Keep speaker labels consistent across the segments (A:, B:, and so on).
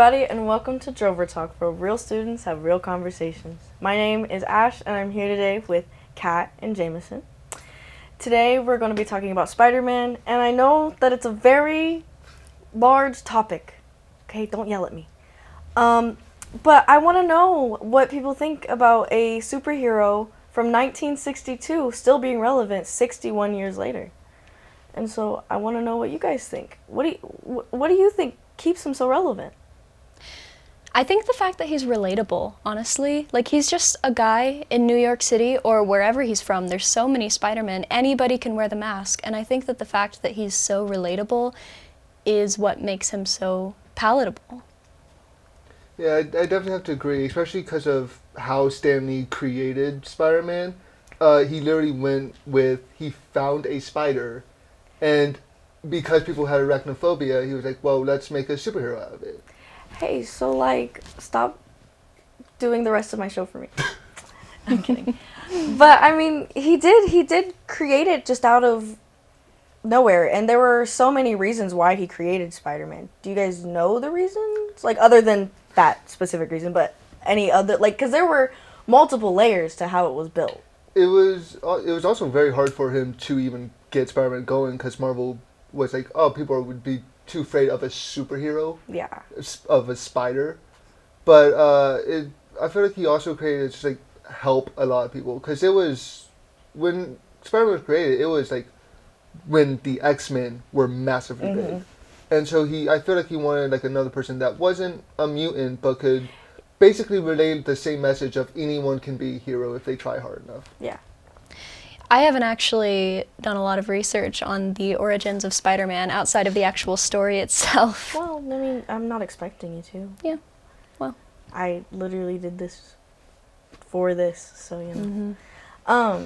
A: everybody, and welcome to Drover Talk, where real students have real conversations. My name is Ash, and I'm here today with Kat and Jameson. Today, we're going to be talking about Spider-Man, and I know that it's a very large topic. Okay, don't yell at me. But I want to know what people think about a superhero from 1962 still being relevant 61 years later. And so I want to know what you guys think. What do you think keeps him so relevant?
B: I think the fact that he's relatable, honestly. Like, he's just a guy in New York City or wherever he's from. There's so many Spider-Men. Anybody can wear the mask. And I think that the fact that he's so relatable is what makes him so palatable.
C: Yeah, I definitely have to agree, especially because of how Stan Lee created Spider-Man. He literally went with, he found a spider, and because people had arachnophobia, he was like, well, let's make a superhero out of it.
A: Hey, so, stop doing the rest of my show for me. I'm kidding. But, I mean, he did create it just out of nowhere, and there were so many reasons why he created Spider-Man. Do you guys know the reasons? Other than that specific reason, but any other, because there were multiple layers to how it was built.
C: It was also very hard for him to even get Spider-Man going, because Marvel was like, oh, people would be too afraid of a superhero.
A: Yeah.
C: Of a spider. But I feel like he also created just help a lot of people, because it was, when Spider-Man was created, it was when the X-Men were massively big. And so I feel like he wanted another person that wasn't a mutant but could basically relay the same message of anyone can be a hero if they try hard enough.
A: Yeah.
B: I haven't actually done a lot of research on the origins of Spider-Man outside of the actual story itself.
A: Well, I mean, I'm not expecting you to.
B: Yeah, well.
A: I literally did this for this, so, you know.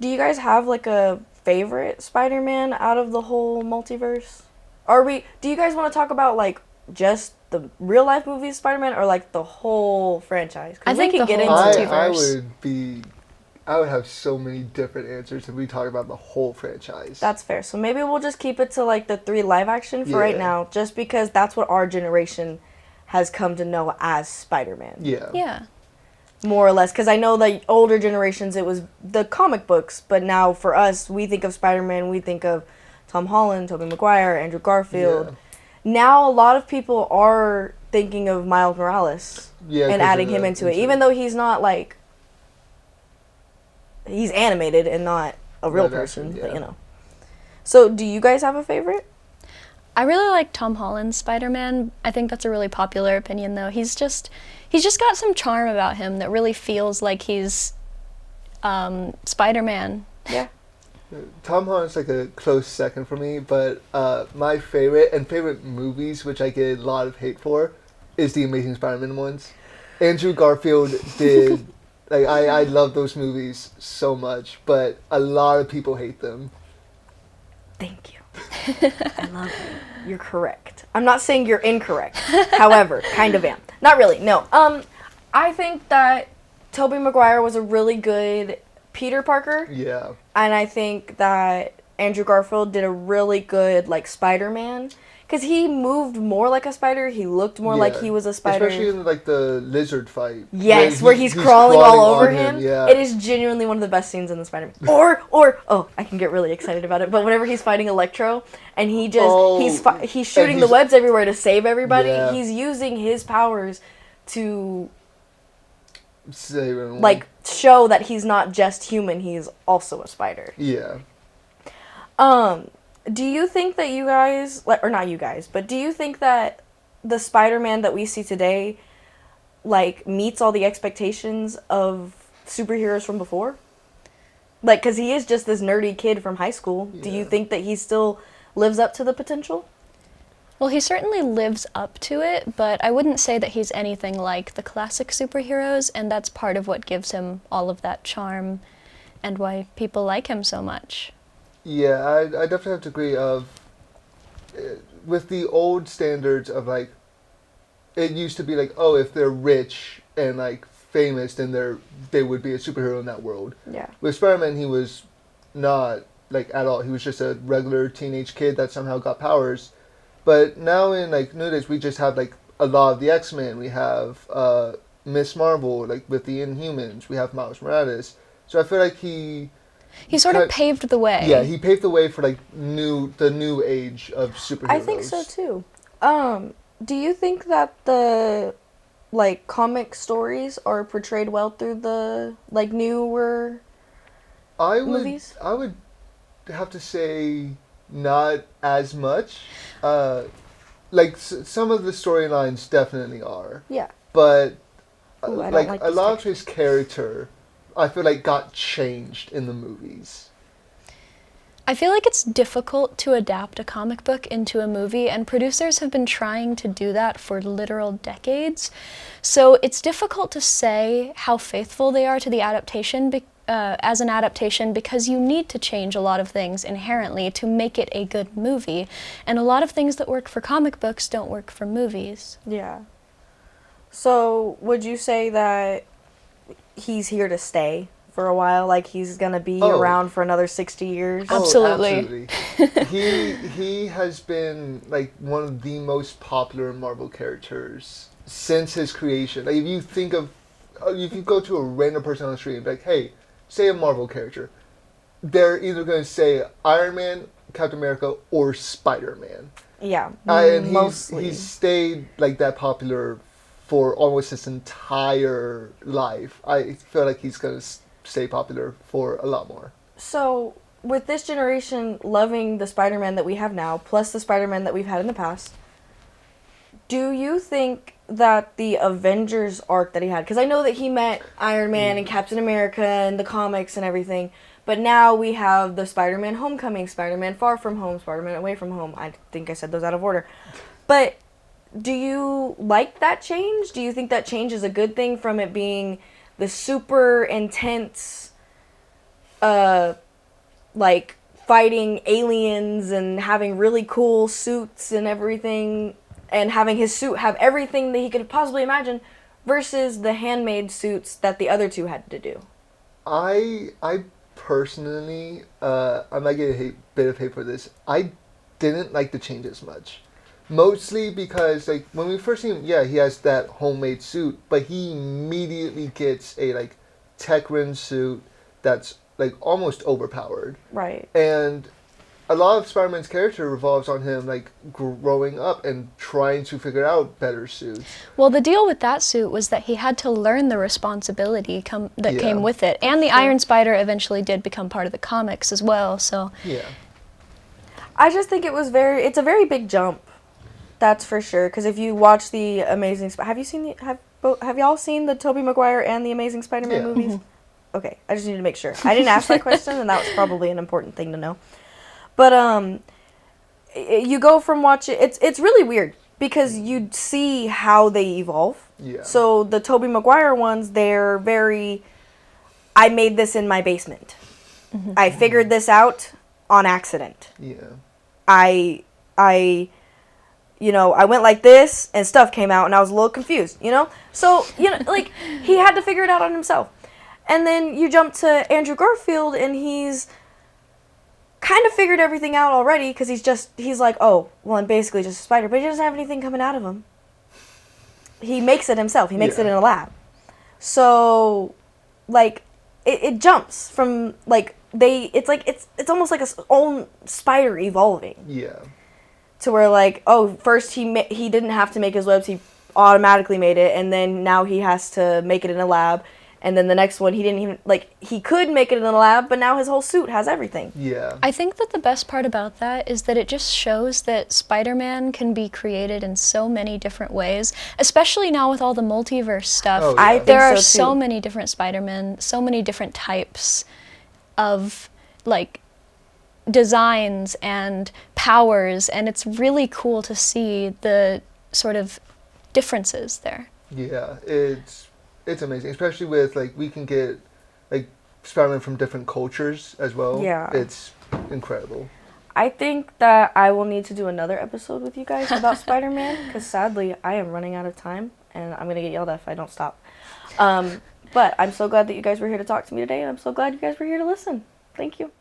A: Do you guys have, a favorite Spider-Man out of the whole multiverse? Do you guys want to talk about, just the real-life movies Spider-Man, or, the whole franchise?
B: I think
A: we can
B: the
A: get
B: whole
A: into
B: multiverse.
C: I would have so many different answers if we talk about the whole franchise.
A: That's fair. So maybe we'll just keep it to, the 3 live-action for right now, just because that's what our generation has come to know as Spider-Man.
C: Yeah.
B: Yeah.
A: More or less, because I know the older generations, it was the comic books, but now for us, we think of Spider-Man, we think of Tom Holland, Tobey Maguire, Andrew Garfield. Yeah. Now a lot of people are thinking of Miles Morales and adding him into it, even though he's not he's animated and not a real person, but you know. So do you guys have a favorite?
B: I really like Tom Holland's Spider-Man. I think that's a really popular opinion, though. He's just got some charm about him that really feels like he's Spider-Man.
A: Yeah.
C: Tom Holland's a close second for me, but my favorite movies, which I get a lot of hate for, is the Amazing Spider-Man ones. Andrew Garfield did, I love those movies so much, but a lot of people hate them.
A: Thank you. I love you. You're correct. I'm not saying you're incorrect. However, kind of am. Not really, no. I think that Tobey Maguire was a really good Peter Parker.
C: Yeah.
A: And I think that Andrew Garfield did a really good, Spider-Man. Because he moved more like a spider. He looked more like he was a spider.
C: Especially in, the lizard fight.
A: Yes, where he's crawling all over him.
C: Yeah.
A: It is genuinely one of the best scenes in the Spider-Man. Oh, I can get really excited about it. But whenever he's fighting Electro, and he just, he's shooting the webs everywhere to save everybody. Yeah. He's using his powers to,
C: save him.
A: Show that he's not just human, he's also a spider.
C: Yeah.
A: Do you think that you guys, or not you guys, but do you think that the Spider-Man that we see today, meets all the expectations of superheroes from before? Because he is just this nerdy kid from high school. Yeah. Do you think that he still lives up to the potential?
B: Well, he certainly lives up to it, but I wouldn't say that he's anything like the classic superheroes, and that's part of what gives him all of that charm and why people like him so much.
C: Yeah, I definitely have to agree with the old standards of it used to be if they're rich and famous, then they would be a superhero in that world.
A: Yeah.
C: With Spider-Man, he was not at all. He was just a regular teenage kid that somehow got powers. But now in nowadays we just have a lot of the X-Men. We have Miss Marvel, like with the Inhumans. We have Miles Morales. So I feel like he
B: sort of paved the way.
C: Yeah, he paved the way for like the new age of superheroes.
A: I think so too. Do you think that the like comic stories are portrayed well through the like newer movies?
C: I would have to say not as much. Like some of the storylines definitely are.
A: Yeah.
C: But
A: Ooh, I don't
C: like
A: like
C: a
A: this
C: lot
A: picture.
C: of his character, I feel like got changed in the movies.
B: I feel like it's difficult to adapt a comic book into a movie, and producers have been trying to do that for literal decades. So it's difficult to say how faithful they are to the adaptation as an adaptation, because you need to change a lot of things inherently to make it a good movie. And a lot of things that work for comic books don't work for movies.
A: Yeah. So would you say that he's here to stay for a while? Like he's gonna be around for another 60 years?
B: Absolutely.
C: He has been like one of the most popular Marvel characters since his creation. Like if you go to a random person on the street and be like, hey, say a Marvel character, they're either going to say Iron Man, Captain America, or Spider-Man.
A: Yeah,
C: And
A: mostly.
C: he's stayed like that popular for almost his entire life. I feel like he's going to stay popular for a lot more.
A: So with this generation loving the Spider-Man that we have now, plus the Spider-Man that we've had in the past, do you think that the Avengers arc that he had, because I know that he met Iron Man and Captain America and the comics and everything, but now we have the Spider-Man Homecoming, Spider-Man Far From Home, Spider-Man Away From Home. I think I said those out of order. But do you like that change? Do you think that change is a good thing, from it being the super intense, like fighting aliens and having really cool suits and everything, and having his suit have everything that he could possibly imagine, versus the handmade suits that the other two had to do?
C: I personally, I might get a bit of hate for this. I didn't like the change as much. Mostly because, like, when we first see him, yeah, he has that homemade suit, but he immediately gets a, like, tech-rin suit that's, like, almost overpowered.
A: Right.
C: And a lot of Spider-Man's character revolves on him, like, growing up and trying to figure out better suits.
B: Well, the deal with that suit was that he had to learn the responsibility that came with it. And the Iron Spider eventually did become part of the comics as well, so...
C: Yeah.
A: I just think it's a very big jump. That's for sure. Because if you watch the Amazing have y'all seen the Tobey Maguire and the Amazing Spider-Man movies? Mm-hmm. Okay, I just need to make sure. I didn't ask that question, and that was probably an important thing to know. But you go from watching, it's really weird because you see how they evolve.
C: Yeah.
A: So the Tobey Maguire ones, they're very, I made this in my basement. Mm-hmm. I figured this out on accident.
C: Yeah.
A: I went like this and stuff came out and I was a little confused, So, like, he had to figure it out on himself. And then you jump to Andrew Garfield and he's kind of figured everything out already, because he's like, oh, well, I'm basically just a spider, but he doesn't have anything coming out of him. He makes it himself. He makes it in a lab. So, like, it jumps from, like, it's almost like a own spider evolving.
C: Yeah. To
A: where, like, oh, first he didn't have to make his webs, he automatically made it, and then now he has to make it in a lab, and then the next one he didn't even, like, he could make it in a lab, but now his whole suit has everything.
C: Yeah.
B: I think that the best part about that is that it just shows that Spider-Man can be created in so many different ways, especially now with all the multiverse stuff.
C: Oh, yeah.
B: There are so many different Spider-Men, so many different types of, like, designs and powers, and it's really cool to see the sort of differences there.
C: Yeah, it's amazing, especially with, like, we can get, like, Spider-Man from different cultures as well.
A: Yeah.
C: It's incredible.
A: I think that I will need to do another episode with you guys about Spider-Man, because sadly I am running out of time and I'm going to get yelled at if I don't stop. But I'm so glad that you guys were here to talk to me today, and I'm so glad you guys were here to listen. Thank you.